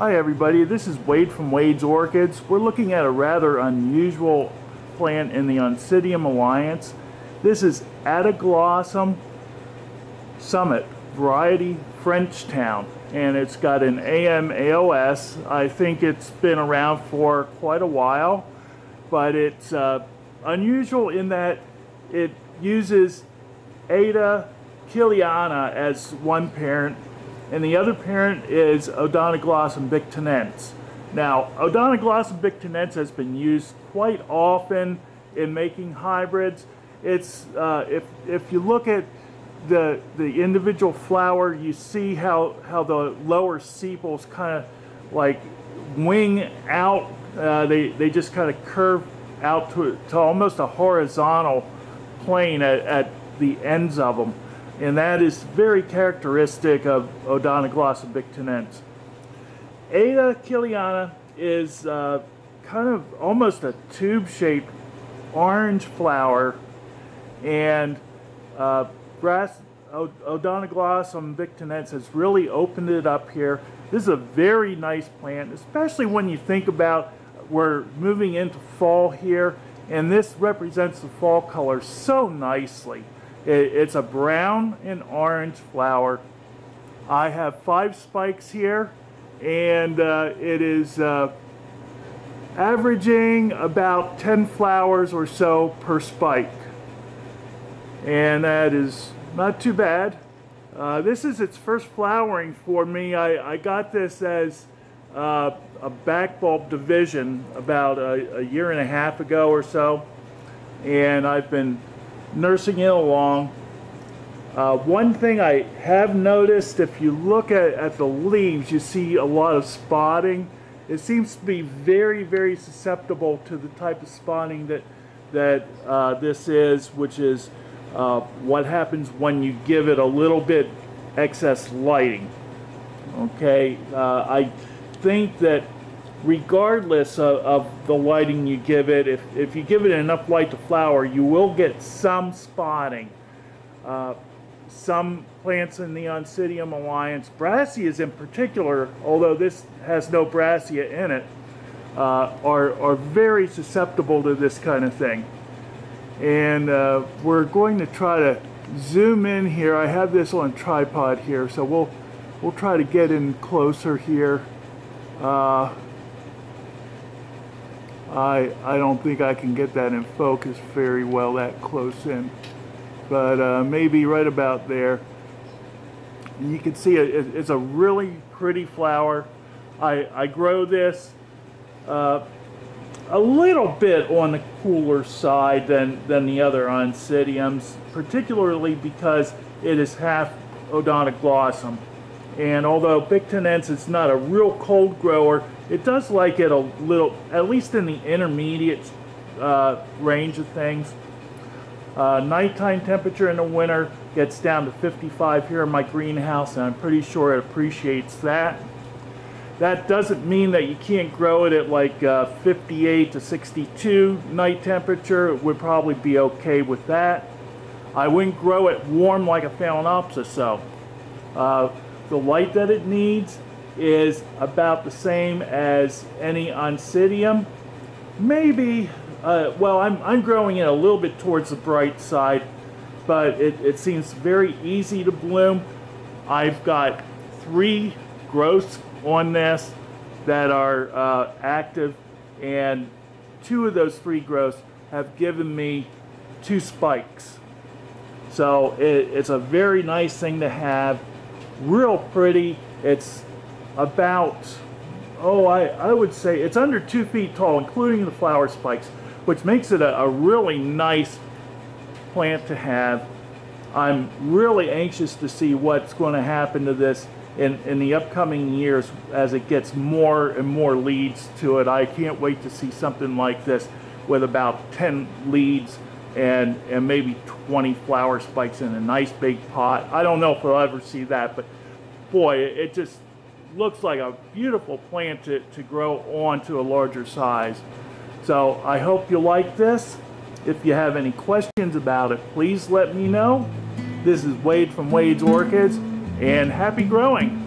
Hi everybody, this is Wade from Wade's Orchids. We're looking at a rather unusual plant in the Oncidium alliance. This is Adaglossum Summit, variety Frenchtown, and it's got an AM/AOS. I think it's been around for quite a while, but it's unusual in that it uses keiliana as one parent, and the other parent is Adaglossum victinense. Now, Adaglossum victinense has been used quite often in making hybrids. It's if you look at the individual flower, you see how the lower sepals kind of like wing out. They just kind of curve out to almost a horizontal plane at the ends of them. And that is very characteristic of Adaglossum victinense. Keiliana is kind of almost a tube-shaped orange flower, and Adaglossum victinense has really opened it up here. This is a very nice plant, especially when you think about we're moving into fall here, and this represents the fall color so nicely. It's a brown and orange flower. I have 5 spikes here, and it is averaging about 10 flowers or so per spike, and that is not too bad. This is its first flowering for me. I got this as a back bulb division about a year and a half ago or so, and I've been nursing it along. One thing I have noticed, if you look at the leaves, you see a lot of spotting. It seems to be very, very susceptible to the type of spotting that this is, which is what happens when you give it a little bit excess lighting. Okay, I think that regardless of the lighting you give it, if you give it enough light to flower, you will get some spotting. Some plants in the Oncidium alliance, brassicas in particular, although this has no brassia in it, are very susceptible to this kind of thing. And we're going to try to zoom in here. I have this on a tripod here, so we'll try to get in closer here. I don't think I can get that in focus very well that close in, but maybe right about there. And you can see it's a really pretty flower. I grow this a little bit on the cooler side than the other Oncidiums, particularly because it is half Adaglossum. And although victinense is not a real cold grower, it does like it a little, at least in the intermediate range of things. Nighttime temperature in the winter gets down to 55 here in my greenhouse, and I'm pretty sure it appreciates that. That doesn't mean that you can't grow it at like 58 to 62 night temperature. It would probably be okay with that. I wouldn't grow it warm like a Phalaenopsis though. The light that it needs is about the same as any Oncidium. Maybe, well, I'm growing it a little bit towards the bright side, but it seems very easy to bloom. I've got 3 growths on this that are active, and 2 of those 3 growths have given me 2 spikes. So it's a very nice thing to have. Real pretty. It's about, I would say it's under 2 feet tall, including the flower spikes, which makes it a really nice plant to have. I'm really anxious to see what's going to happen to this in the upcoming years as it gets more and more leads to it. I can't wait to see something like this with about 10 leads and maybe 20 flower spikes in a nice big pot. I don't know if I'll ever see that, but boy, it just looks like a beautiful plant to grow on to a larger size. So I hope you like this. If you have any questions about it, please let me know. This is Wade from Wade's Orchids, and happy growing.